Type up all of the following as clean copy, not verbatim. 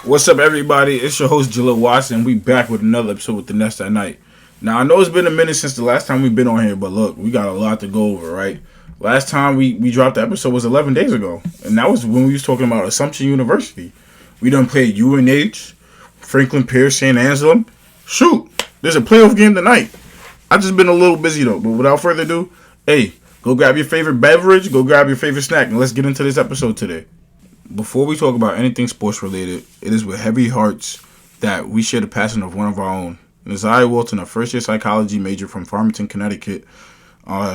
What's up, everybody? It's your host, Jalil Watson. We back with another episode with the Nest at Night. Now, I know it's been a minute since the last time we've been on here, but look, we got a lot to go over, right? Last time we dropped the episode was 11 days ago, and that was when we was talking about Assumption University. We done played UNH, Franklin Pierce, St. Anselm. Shoot, there's a playoff game tonight. I've just been a little busy, though, but without further ado, hey, go grab your favorite beverage, go grab your favorite snack, and let's get into this episode today. Before we talk about anything sports related, it is with heavy hearts that we share the passing of one of our own. Naziah Walton, a first-year psychology major from Farmington, Connecticut.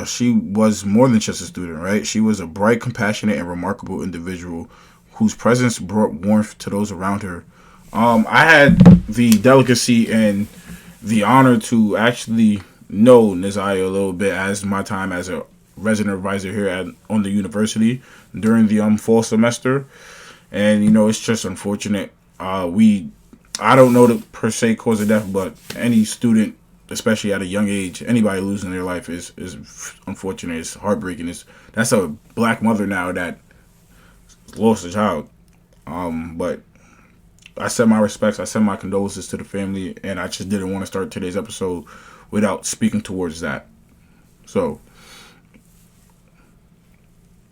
She was more than just a student, right? She was a bright, compassionate, and remarkable individual whose presence brought warmth to those around her. I had the delicacy and the honor to actually know Naziah a little bit as my time as a resident advisor here on the university during the fall semester, and it's just unfortunate. I don't know the per se cause of death, but any student, especially at a young age, anybody losing their life is unfortunate. It's heartbreaking. That's a black mother now that lost a child. But I send my respects, I send my condolences to the family, and I just didn't want to start today's episode without speaking towards that. So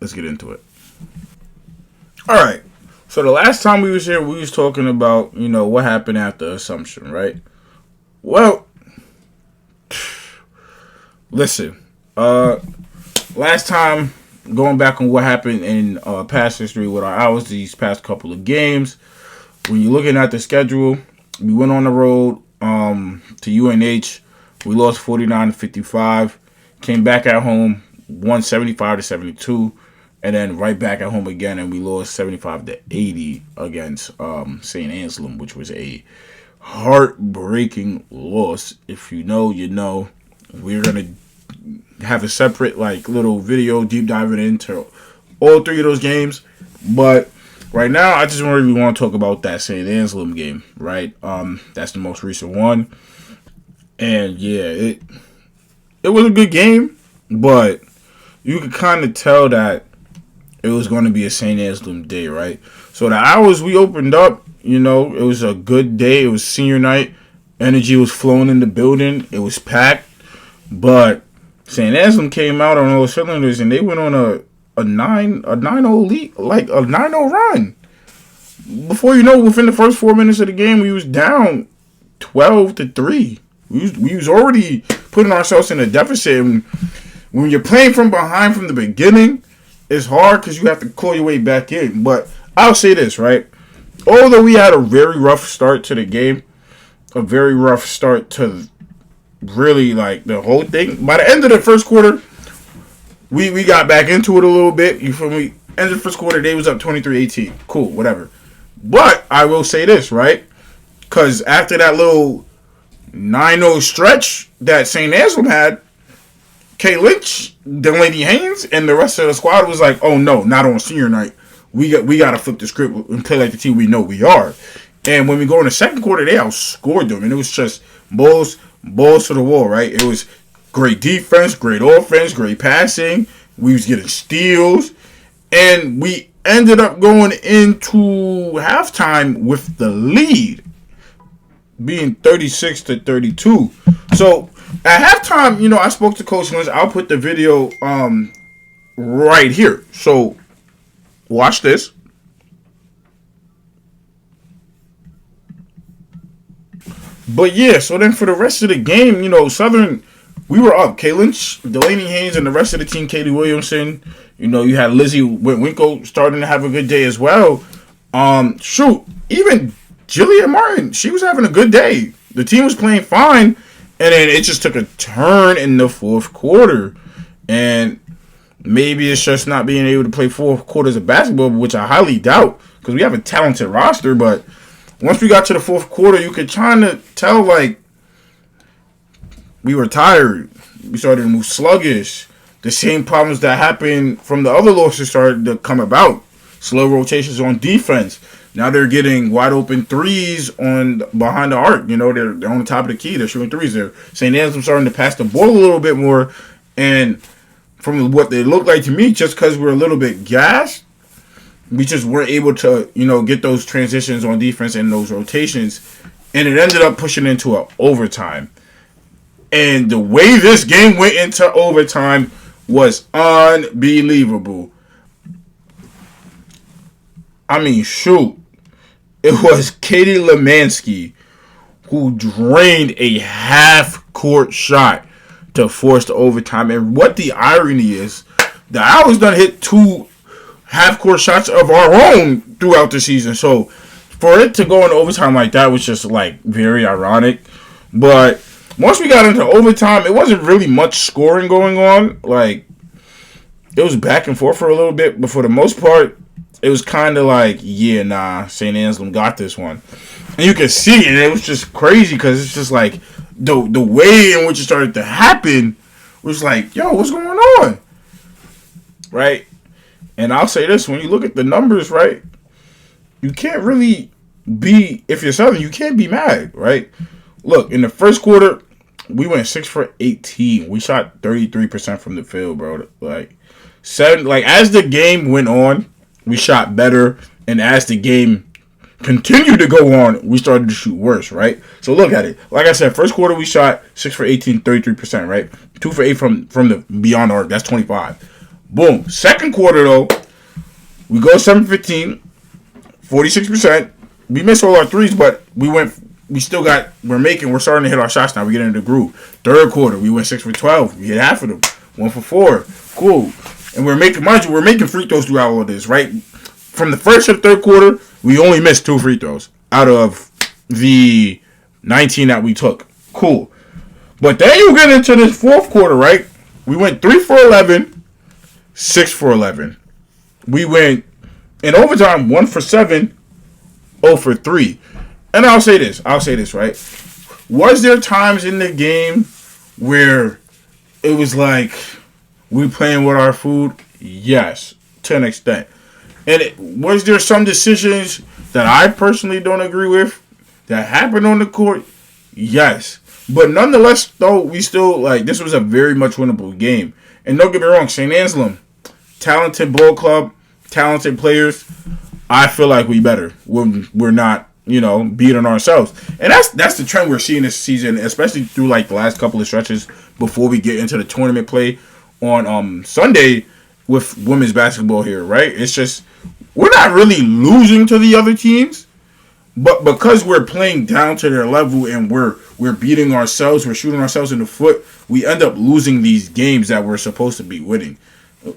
let's get into it. All right. So the last time we was here, we was talking about, what happened after Assumption, right? Well, listen. Last time, going back on what happened in past history with our hours, these past couple of games, when you're looking at the schedule, we went on the road to UNH. We lost 49-55. Came back at home, won 75-72. And then right back at home again, and we lost 75-80 against St. Anselm, which was a heartbreaking loss. If you know, you know. We're gonna have a separate little video deep diving into all three of those games. But right now, I just really want to talk about that St. Anselm game, right? That's the most recent one, and yeah, it was a good game, but you could kind of tell that it was going to be a St. Anselm day, right? So the hours we opened up, it was a good day. It was senior night. Energy was flowing in the building. It was packed. But St. Anselm came out on all cylinders, and they went on a 9-0 lead, like a 9-0 run. Before you know, within the first 4 minutes of the game, we was down 12-3. We was already putting ourselves in a deficit. And when you're playing from behind from the beginning, it's hard because you have to claw your way back in. But I'll say this, right? Although we had a very rough start to the game, a very rough start to really the whole thing, by the end of the first quarter, we got back into it a little bit. You feel me? End of the first quarter, they was up 23-18. Cool, whatever. But I will say this, right? Because after that little 9-0 stretch that St. Anselm had, K. Lynch, Delaney Haynes, and the rest of the squad was like, oh no, not on senior night. We got to flip the script and play like the team we know we are. And when we go in the second quarter, they outscored them. And it was just balls to the wall, right? It was great defense, great offense, great passing. We was getting steals. And we ended up going into halftime with the lead being 36-32. So at halftime, I spoke to Coach Lynch. I'll put the video right here. So watch this. But yeah, so then for the rest of the game, Southern, we were up. K. Lynch, Delaney Haynes, and the rest of the team, Katie Williamson. You had Lizzie Winkle starting to have a good day as well. Even Jillian Martin, she was having a good day. The team was playing fine, and then it just took a turn in the fourth quarter. And maybe it's just not being able to play 4 quarters of basketball, which I highly doubt, because we have a talented roster. But once we got to the fourth quarter, you could kind of tell, we were tired. We started to move sluggish. The same problems that happened from the other losses started to come about. Slow rotations on defense. Now they're getting wide open threes behind the arc. They're on the top of the key. They're shooting threes. St. Anselm starting to pass the ball a little bit more. And from what they look like to me, just because we're a little bit gassed, we just weren't able to, get those transitions on defense and those rotations, and it ended up pushing into an overtime. And the way this game went into overtime was unbelievable. I mean, shoot. It was Katie Lemansky who drained a half-court shot to force the overtime. And what the irony is, that I was done hit 2 half-court shots of our own throughout the season. So for it to go in overtime like that was just like very ironic. But once we got into overtime, it wasn't really much scoring going on. Like, it was back and forth for a little bit, but for the most part, it was kind of like, yeah, nah, St. Anselm got this one. And you can see it, and it was just crazy because it's just like the way in which it started to happen was like, yo, what's going on? Right? And I'll say this, when you look at the numbers, right, you can't really be, if you're Southern, you can't be mad, right? Look, in the first quarter, we went 6 for 18. We shot 33% from the field, bro. As the game went on, we shot better, and as the game continued to go on, we started to shoot worse, right? So look at it. Like I said, first quarter we shot 6 for 18, 33%, right? 2 for 8 from the beyond arc. That's 25. Boom. Second quarter though, we go 7 for 15, 46%. We missed all our threes, but we're starting to hit our shots now. We get into the groove. Third quarter, we went 6 for 12. We hit half of them. 1 for 4. Cool. And we're making free throws throughout all of this, right? From the first to the third quarter, we only missed 2 free throws out of the 19 that we took. Cool. But then you get into this fourth quarter, right? We went 3 for 11, 6 for 11. We went, in overtime, 1 for 7, 0 for 3. And I'll say this, right? Was there times in the game where it was like we playing with our food? Yes, to an extent. And was there some decisions that I personally don't agree with that happened on the court? Yes. But nonetheless, though, we still, this was a very much winnable game. And don't get me wrong, St. Anselm, talented ball club, talented players. I feel like we better when we're not, beating ourselves. And that's the trend we're seeing this season, especially through, the last couple of stretches before we get into the tournament play on Sunday with women's basketball here, right? It's just, we're not really losing to the other teams, but because we're playing down to their level and we're beating ourselves, we're shooting ourselves in the foot, we end up losing these games that we're supposed to be winning.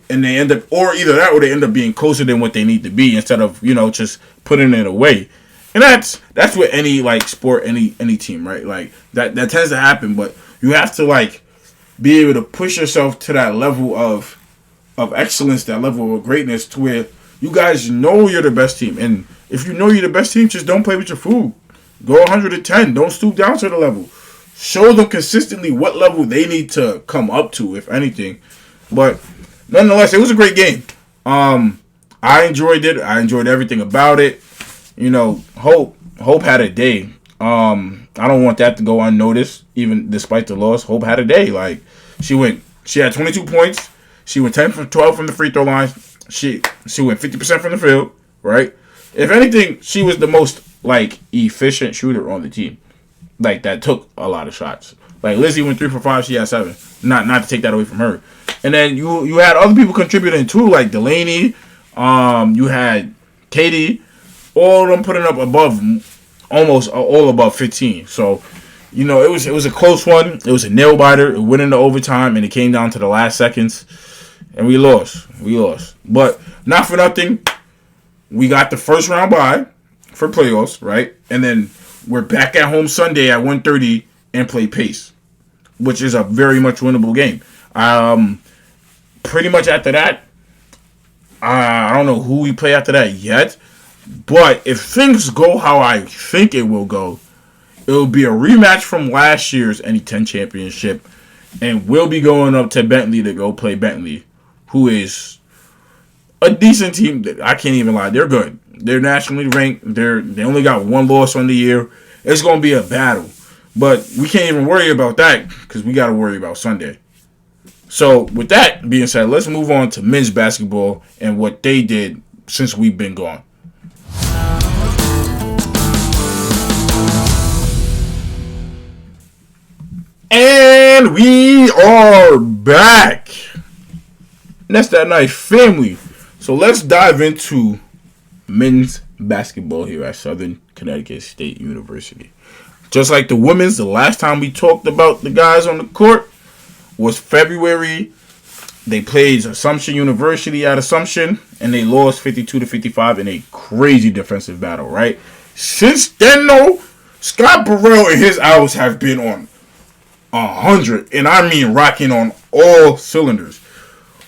And they end up, or either that or they end up being closer than what they need to be instead of, just putting it away. And that's with any, sport, any team, right? That tends to happen, but you have to, be able to push yourself to that level of excellence, that level of greatness to where you guys know you're the best team. And if you know you're the best team, just don't play with your food. Go 110. Don't stoop down to the level. Show them consistently what level they need to come up to, if anything. But nonetheless, it was a great game. I enjoyed it. I enjoyed everything about it. Hope had a day. I don't want that to go unnoticed, even despite the loss. Hope had a day. She had 22 points. She went 10 for 12 from the free throw line. She went 50% from the field, right? If anything, she was the most, efficient shooter on the team. That took a lot of shots. Lizzie went 3 for 5. She had 7. Not to take that away from her. And then you had other people contributing too, like Delaney. You had Katie. All of them putting up almost all above 15. So, it was a close one. It was a nail biter. It went into overtime, and it came down to the last seconds. And we lost. But not for nothing, we got the first round bye for playoffs, right? And then we're back at home Sunday at 1:30 and play Pace, which is a very much winnable game. Pretty much after that, I don't know who we play after that yet. But if things go how I think it will go, it will be a rematch from last year's NE10 Championship. And we'll be going up to Bentley to go play Bentley, who is a decent team. I can't even lie. They're good. They're nationally ranked. They only got 1 loss on the year. It's going to be a battle. But we can't even worry about that because we got to worry about Sunday. So with that being said, let's move on to men's basketball and what they did since we've been gone. And we are back. And that's that nice family. So let's dive into men's basketball here at Southern Connecticut State University. Just like the women's, the last time we talked about the guys on the court was February. They played Assumption University at Assumption, and they lost 52-55 in a crazy defensive battle, right? Since then, though, Scott Burrell and his Owls have been on 100, and I mean rocking on all cylinders.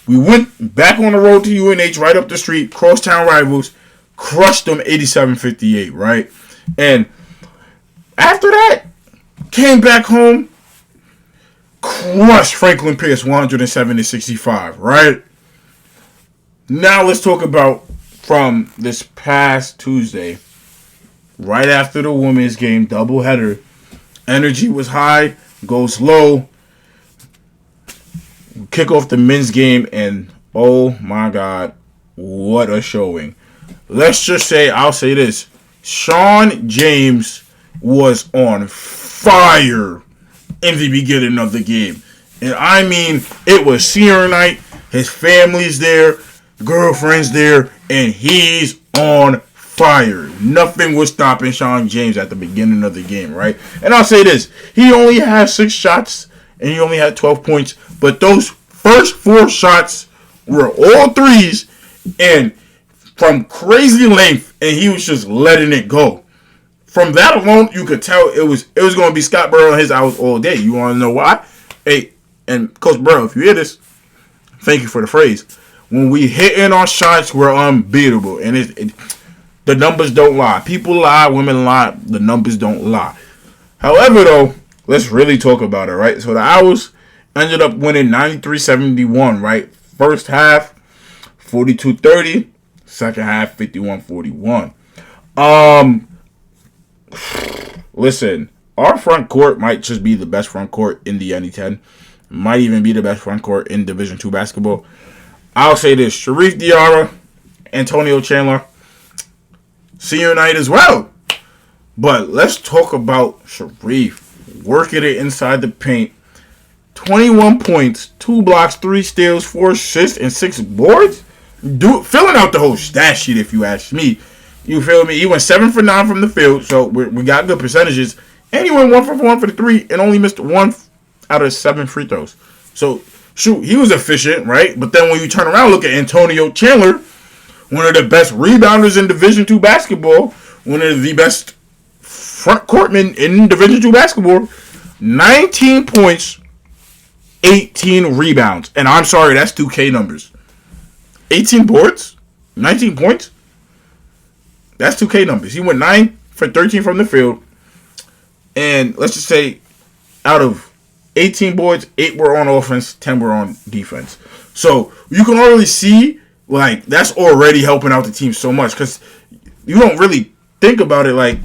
We went back on the road to UNH, right up the street, crosstown rivals, crushed them 87-58, right? And after that, came back home, crushed Franklin Pierce 107-65, right? Now let's talk about from this past Tuesday, right after the women's game, doubleheader. Energy was high, goes low. Kick off the men's game, and oh my God, what a showing. Let's just say, I'll say this. Sean James was on fire in the beginning of the game. And I mean, it was senior night. His family's there, girlfriend's there, and he's on fire. Nothing was stopping Sean James at the beginning of the game, right? And I'll say this. He only had 6 shots, and he only had 12 points. But those first 4 shots were all threes, and from crazy length, and he was just letting it go. From that alone, you could tell it was going to be Scott Burrell and his Owls all day. You want to know why? Hey, and Coach Burrell, if you hear this, thank you for the phrase. When we hitting our shots, we're unbeatable, and the numbers don't lie. People lie, women lie, the numbers don't lie. However, though, let's really talk about it, right? So the Owls ended up winning 93-71, right? First half, 42-30. Second half, 51-41. Listen, our front court might just be the best front court in the NE10. Might even be the best front court in Division II basketball. I'll say this. Sharif Diarra, Antonio Chandler, senior night as well. But let's talk about Sharif working it inside the paint. 21 points, 2 blocks, 3 steals, 4 assists, and 6 boards. Filling out the whole stat sheet, if you ask me. You feel me? He went 7 for 9 from the field, so we got good percentages. And he went 1 for 1 for the 3 and only missed 1 out of 7 free throws. So, shoot, he was efficient, right? But then when you turn around, look at Antonio Chandler, one of the best rebounders in Division II basketball, one of the best front courtmen in Division II basketball, 19 points, 18 rebounds. And I'm sorry, that's 2K numbers. 18 boards, 19 points. That's 2K numbers. He went 9 for 13 from the field. And let's just say out of 18 boards, 8 were on offense, 10 were on defense. So you can already see, like, that's already helping out the team so much. Because you don't really think about it, like,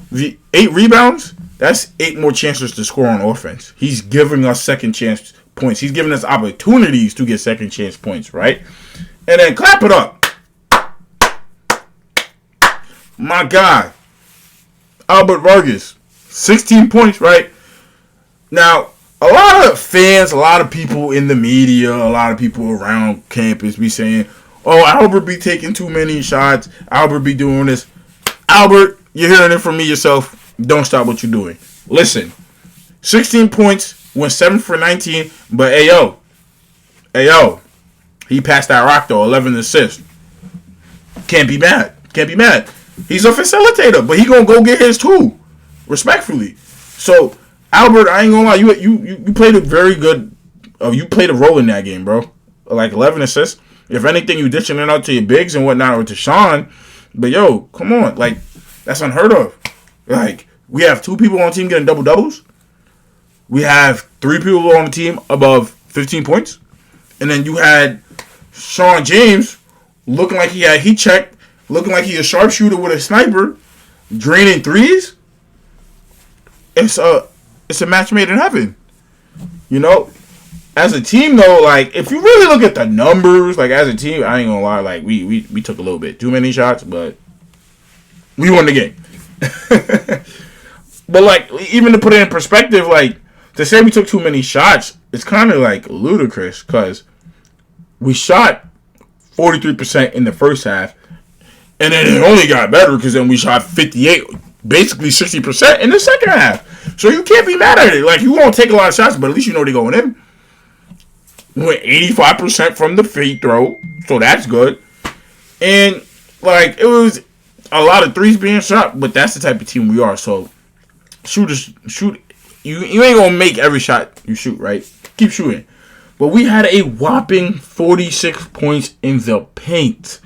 the 8 rebounds, that's 8 more chances to score on offense. He's giving us second chance points. He's giving us opportunities to get second chance points, right? And then clap it up. My God. Albert Vargas. 16 points, right? Now, a lot of fans, a lot of people in the media, a lot of people around campus be saying, oh, Albert be taking too many shots. Albert be doing this. Albert, you're hearing it from me yourself. Don't stop what you're doing. Listen. 16 points, went 7 for 19, but hey, yo. He passed that rock, though. 11 assists. Can't be mad. He's a facilitator, but he gonna go get his too. Respectfully. So, Albert, I ain't gonna lie. You played a very good... you played a role in that game, bro. Like, 11 assists. If anything, you ditching it out to your bigs and whatnot, or to Sean. But, yo, come on. Like, that's unheard of. Like, we have 2 people on the team getting double-doubles. We have 3 people on the team above 15 points. And then you had Sean James looking like he had heat check, looking like he a sharpshooter with a sniper, draining threes. It's a match made in heaven. You know? as a team, though, like, if you really look at the numbers, like, as a team, I ain't gonna lie, like, we took a little bit too many shots, but we won the game. But, like, even to put it in perspective, like, to say we took too many shots, it's kind of, like, ludicrous, because we shot 43% in the first half, and then it only got better, because then we shot 58, basically 60% in the second half. So you can't be mad at it. Like, you won't take a lot of shots, but at least you know they're going in. We went 85% from the free throw, so that's good. And, like, it was a lot of threes being shot, but that's the type of team we are. So, shoot. You ain't going to make every shot you shoot, right? Keep shooting. But we had a whopping 46 points in the paint.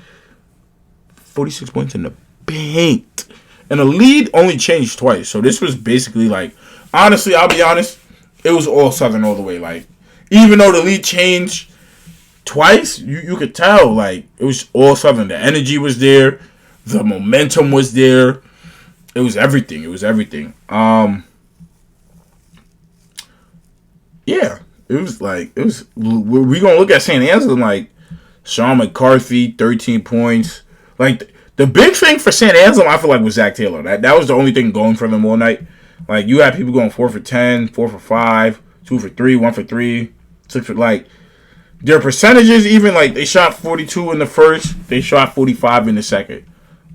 46 points in the paint. And the lead only changed twice. So, this was basically, like, honestly, I'll be honest, it was all Southern all the way. Like, even though the lead changed twice, you could tell, like, it was all Southern. The energy was there. The momentum was there. It was everything. Yeah. It was, we're going to look at St. Angelo, like, Sean McCarthy, 13 points. Like, the big thing for St. Angelo, I feel like, was Zach Taylor. That was the only thing going for them all night. Like, you had people going 4 for 10, 4 for 5, 2 for 3, 1 for 3. Like, their percentages, even, like, they shot 42 in the first, they shot 45 in the second.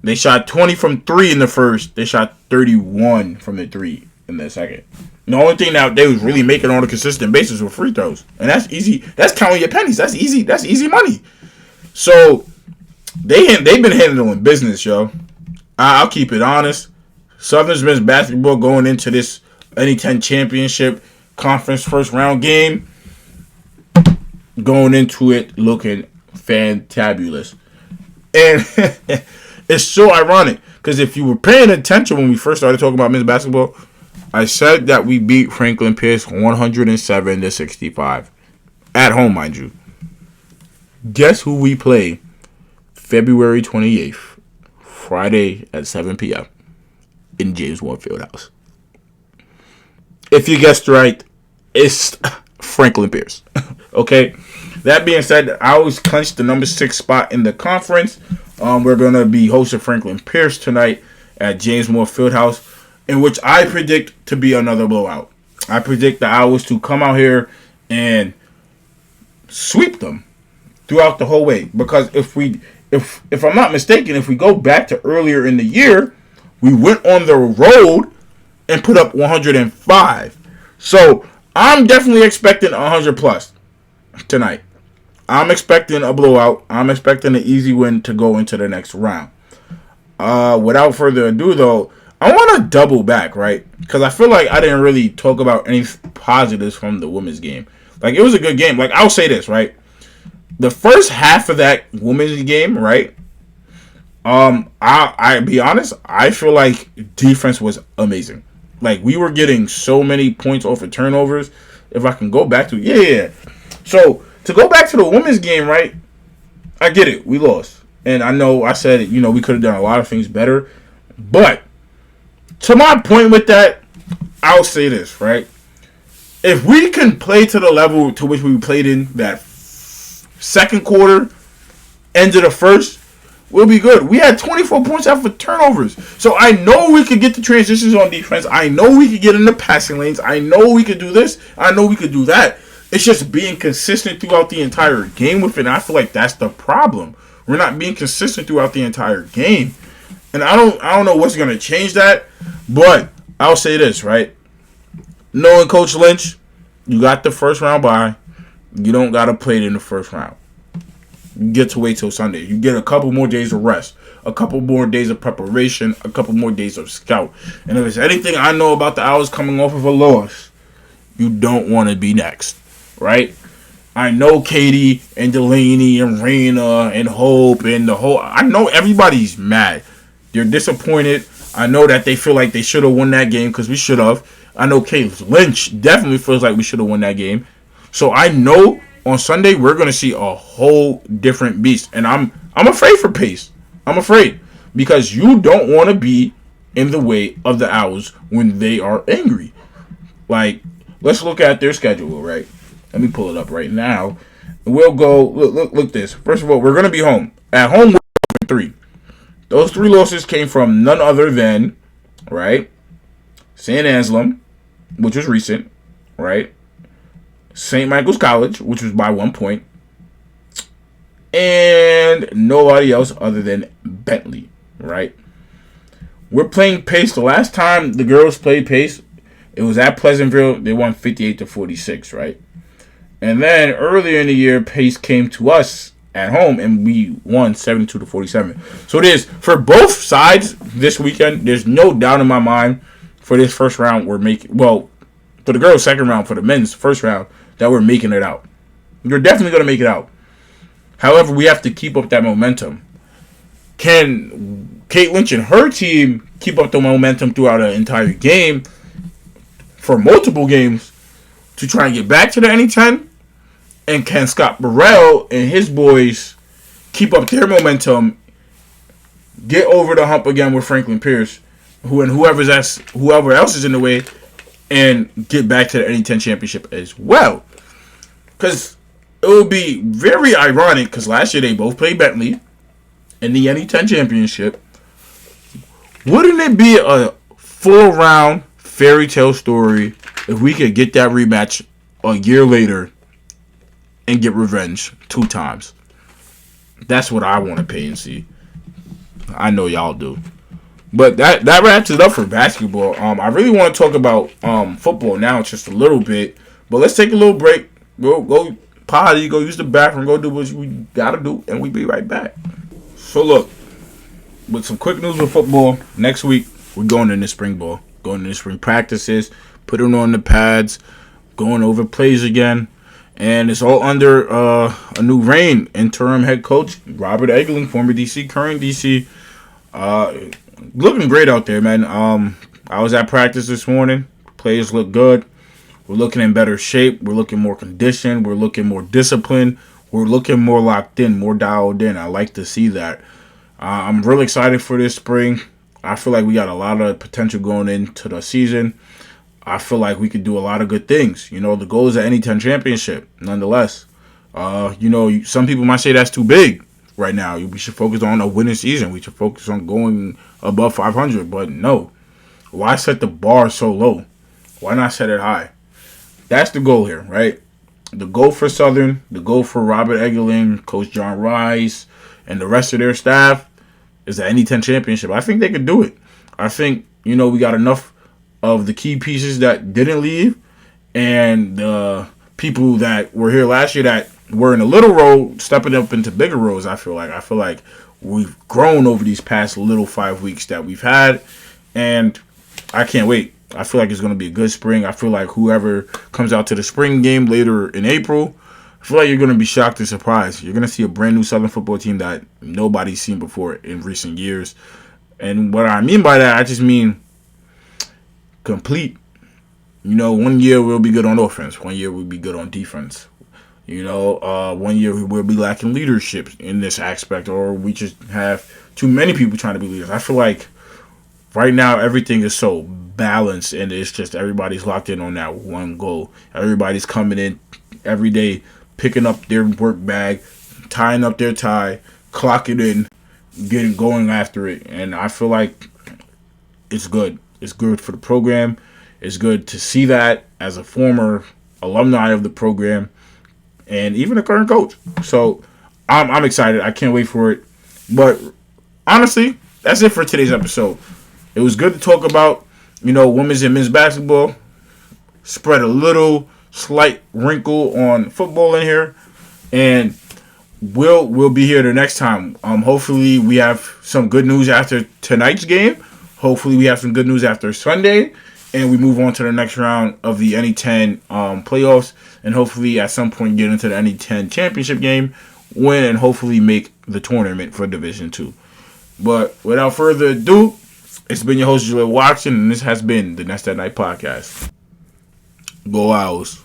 They shot 20 from 3 in the first, they shot 31 from the 3 in the second. The only thing that they was really making on a consistent basis were free throws. And that's easy. That's counting your pennies. That's easy money. So, they've been handling business, yo. I'll keep it honest. Southern's men's basketball going into this NE10 Championship Conference first round game, going into it looking fantabulous. And it's so ironic, because if you were paying attention when we first started talking about men's basketball, I said that we beat Franklin Pierce 107-65. At home, mind you. Guess who we play February 28th, Friday at 7 p.m. in James Moore Fieldhouse. If you guessed right, it's Franklin Pierce. Okay? That being said, I always clinched the number 6 spot in the conference. We're going to be hosting Franklin Pierce tonight at James Moore Fieldhouse, in which I predict to be another blowout. I predict the Owls to come out here and sweep them throughout the whole way. Because if I'm not mistaken, if we go back to earlier in the year, we went on the road and put up 105. So I'm definitely expecting 100 plus tonight. I'm expecting a blowout. I'm expecting an easy win to go into the next round. Without further ado, though, I want to double back, right? Because I feel like I didn't really talk about any positives from the women's game. Like, it was a good game. Like, I'll say this, right? The first half of that women's game, right? I be honest, I feel like defense was amazing. Like, we were getting so many points off of turnovers. If I can go back to yeah. So, to go back to the women's game, right? I get it. We lost. And I know I said, we could have done a lot of things better. But, to my point with that, I'll say this, right? If we can play to the level to which we played in that second quarter, end of the first, we'll be good. We had 24 points off of turnovers. So I know we could get the transitions on defense. I know we could get in the passing lanes. I know we could do this. I know we could do that. It's just being consistent throughout the entire game with it. And I feel like that's the problem. We're not being consistent throughout the entire game. And I don't know what's going to change that. But I'll say this, right? Knowing Coach Lynch, you got the first round bye. You don't got to play it in the first round. You get to wait till Sunday. You get a couple more days of rest, a couple more days of preparation, a couple more days of scout. And if there's anything I know about the Owls coming off of a loss, you don't want to be next, right? I know Katie and Delaney and Raina and Hope and I know everybody's mad. They're disappointed. I know that they feel like they should have won that game because we should have. I know Kate Lynch definitely feels like we should have won that game. So I know on Sunday we're going to see a whole different beast. And I'm afraid for Pace. I'm afraid. Because you don't want to be in the way of the Owls when they are angry. Like, let's look at their schedule, right? Let me pull it up right now. We'll go. Look. This. First of all, we're gonna be home. At home, we're 3. Those 3 losses came from none other than, right, St. Anselm, which was recent, right, St. Michael's College, which was by 1 point, and nobody else other than Bentley, right? We're playing Pace. The last time the girls played Pace, it was at Pleasantville. They won 58-46, right? And then earlier in the year, Pace came to us at home and we won 72-47. So it is for both sides this weekend. There's no doubt in my mind for this first round we're making. Well, for the girls' second round, for the men's first round, that we're making it out. You're definitely going to make it out. However, we have to keep up that momentum. Can Kate Lynch and her team keep up the momentum throughout an entire game for multiple games to try and get back to the NE10? And can Scott Burrell and his boys keep up their momentum, get over the hump again with Franklin Pierce, whoever else is in the way, and get back to the NE10 championship as well? Because it would be very ironic, because last year they both played Bentley in the NE10 championship. Wouldn't it be a full-round fairy tale story if we could get that rematch a year later and get revenge 2 times? That's what I want to pay and see. I know y'all do. But that wraps it up for basketball. I really want to talk about football now just a little bit. But let's take a little break. Go potty, go use the bathroom, go do what we got to do, and we'll be right back. So look, with some quick news with football, next week we're going into spring ball. Going into spring practices, putting on the pads, going over plays again. And it's all under a new reign. Interim head coach Robert Egeling, former DC, current DC. Looking great out there, man. I was at practice this morning. Players look good. We're looking in better shape. We're looking more conditioned. We're looking more disciplined. We're looking more locked in, more dialed in. I like to see that. I'm really excited for this spring. I feel like we got a lot of potential going into the season. I feel like we could do a lot of good things. You know, the goal is an NE10 championship, nonetheless. Some people might say that's too big right now. We should focus on a winning season. We should focus on going above 500. But no. Why set the bar so low? Why not set it high? That's the goal here, right? The goal for Southern, the goal for Robert Egeling, Coach John Rice, and the rest of their staff is the NE10 championship. I think they could do it. I think, we got enough of the key pieces that didn't leave and the people that were here last year that were in a little role stepping up into bigger roles. I feel like we've grown over these past little 5 weeks that we've had, and I can't wait. I feel like it's going to be a good spring. I feel like whoever comes out to the spring game later in April, I feel like you're going to be shocked and surprised. You're going to see a brand new Southern football team that nobody's seen before in recent years. And what I mean by that, I just mean complete. 1 year we'll be good on offense. 1 year we'll be good on defense. 1 year we'll be lacking leadership in this aspect, or we just have too many people trying to be leaders. I feel like right now everything is so balanced, and it's just everybody's locked in on that one goal. Everybody's coming in every day, picking up their work bag, tying up their tie, clocking in, going after it. And I feel like it's good. It's good for the program. It's good to see that as a former alumni of the program and even a current coach. So I'm excited. I can't wait for it. But honestly, that's it for today's episode. It was good to talk about, women's and men's basketball. Spread a little slight wrinkle on football in here. And we'll be here the next time. Hopefully we have some good news after tonight's game. Hopefully we have some good news after Sunday. And we move on to the next round of the NE10 playoffs. And hopefully at some point get into the NE10 championship game. Win and hopefully make the tournament for Division 2. But without further ado, it's been your host, Julian Watson. And this has been the Nest at Night podcast. Go Owls.